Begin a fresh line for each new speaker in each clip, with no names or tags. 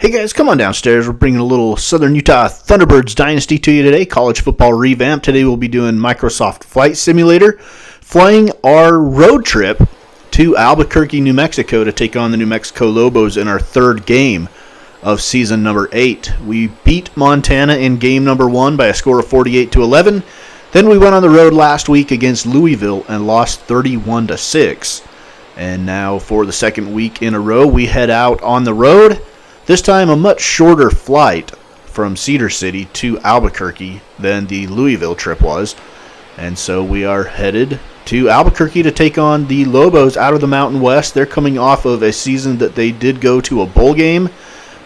Hey guys, come on downstairs. We're bringing a little Southern Utah Thunderbirds Dynasty to you today. College football revamp. Today we'll be doing Microsoft Flight Simulator, flying our road trip to Albuquerque, New Mexico to take on the New Mexico Lobos in our third game of season number 8. We beat Montana in game number 1 by a score of 48-11. Then we went on the road last week against Louisville and lost 31-6. And now for the second week in a row, we head out on the road. This time a much shorter flight from Cedar City to Albuquerque than the Louisville trip was. And so we are headed to Albuquerque to take on the Lobos out of the Mountain West. They're coming off of a season that they did go to a bowl game,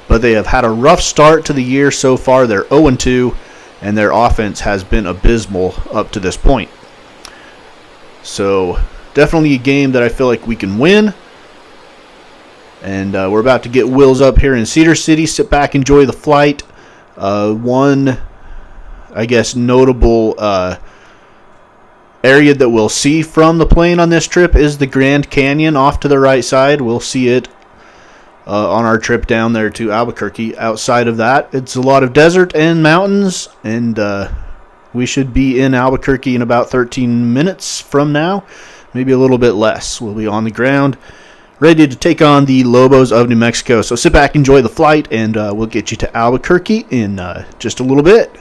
but they have had a rough start to the year so far. They're 0-2, and their offense has been abysmal up to this point. So definitely a game that I feel like we can win. And we're about to get wheels up here in Cedar City. Sit back, enjoy the flight. One, I guess, notable area that we'll see from the plane on this trip is the Grand Canyon off to the right side. We'll see it on our trip down there to Albuquerque. Outside of that, it's a lot of desert and mountains, and we should be in Albuquerque in about 13 minutes from now, maybe a little bit less. We'll be on the ground, ready to take on the Lobos of New Mexico. So sit back, enjoy the flight, and we'll get you to Albuquerque in just a little bit.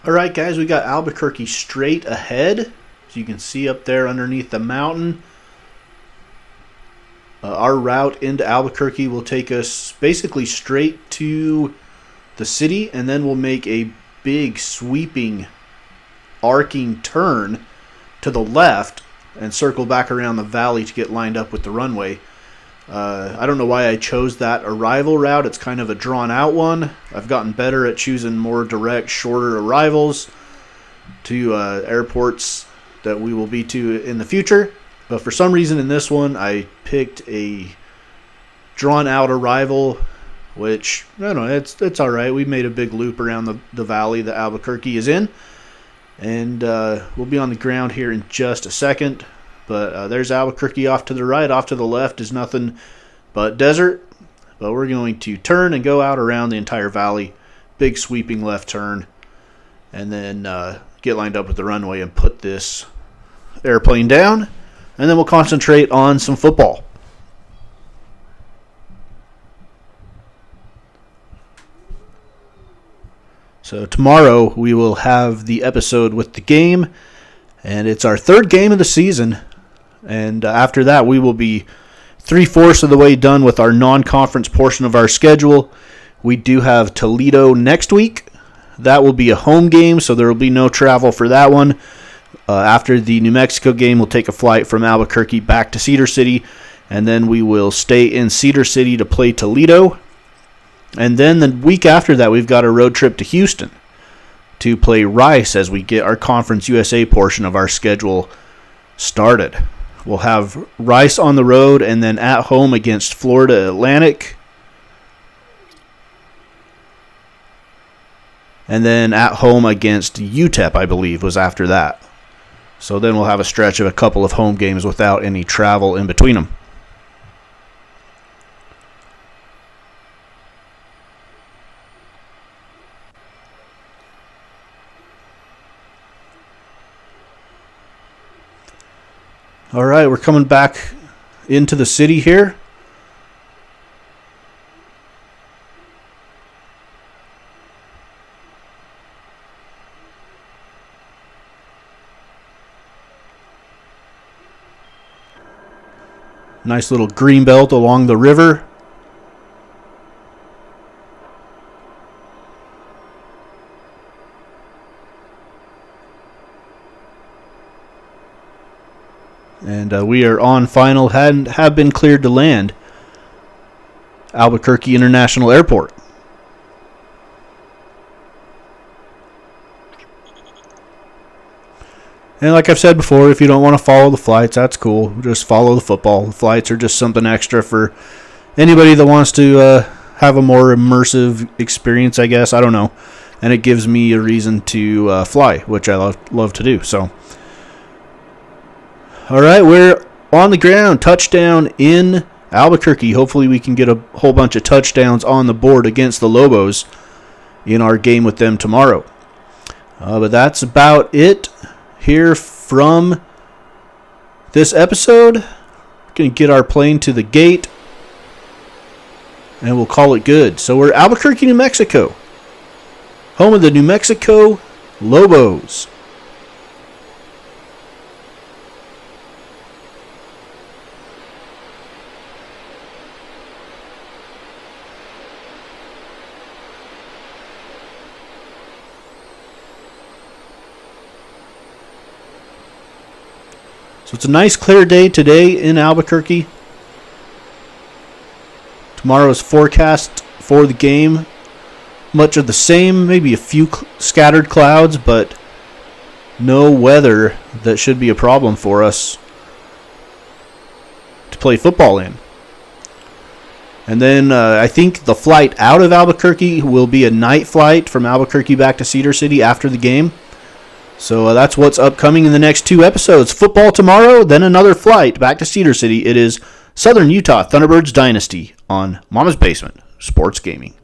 All right, guys, we got Albuquerque straight ahead. As you can see up there underneath the mountain. Our route into Albuquerque will take us basically straight to the city, and then we'll make a big sweeping arcing turn to the left and circle back around the valley to get lined up with the runway. I don't know why I chose that arrival route. It's kind of a drawn out one. I've gotten better at choosing more direct, shorter arrivals to airports that we will be to in the future. But for some reason in this one, I picked a drawn out arrival, which, I don't know, it's all right. We made a big loop around the valley that Albuquerque is in. And we'll be on the ground here in just a second. But there's Albuquerque off to the right. Off to the left is nothing but desert. But we're going to turn and go out around the entire valley. Big sweeping left turn. And then get lined up with the runway and put this airplane down. And then we'll concentrate on some football. So tomorrow we will have the episode with the game. And it's our third game of the season. And after that, we will be 3/4 of the way done with our non-conference portion of our schedule. We do have Toledo next week. That will be a home game, so there will be no travel for that one. After the New Mexico game, we'll take a flight from Albuquerque back to Cedar City, and then we will stay in Cedar City to play Toledo. And then the week after that, we've got a road trip to Houston to play Rice as we get our Conference USA portion of our schedule started. We'll have Rice on the road and then at home against Florida Atlantic. And then at home against UTEP, I believe, was after that. So then we'll have a stretch of a couple of home games without any travel in between them. All right, we're coming back into the city here. Nice little green belt along the river. And we are on final, have been cleared to land. Albuquerque International Airport. And like I've said before, if you don't want to follow the flights, that's cool. Just follow the football. The flights are just something extra for anybody that wants to have a more immersive experience, I guess. I don't know. And it gives me a reason to fly, which I love to do. So, all right, we're on the ground. Touchdown in Albuquerque. Hopefully we can get a whole bunch of touchdowns on the board against the Lobos in our game with them tomorrow. But that's about it here from this episode. We're going to get our plane to the gate and we'll call it good. So we're Albuquerque, New Mexico, home of the New Mexico Lobos. So it's a nice clear day today in Albuquerque. Tomorrow's forecast for the game, much of the same, maybe a few scattered clouds, but no weather that should be a problem for us to play football in. And then I think the flight out of Albuquerque will be a night flight from Albuquerque back to Cedar City after the game. So that's what's upcoming in the next 2 episodes. Football tomorrow, then another flight back to Cedar City. It is Southern Utah Thunderbirds Dynasty on Mama's Basement Sports Gaming.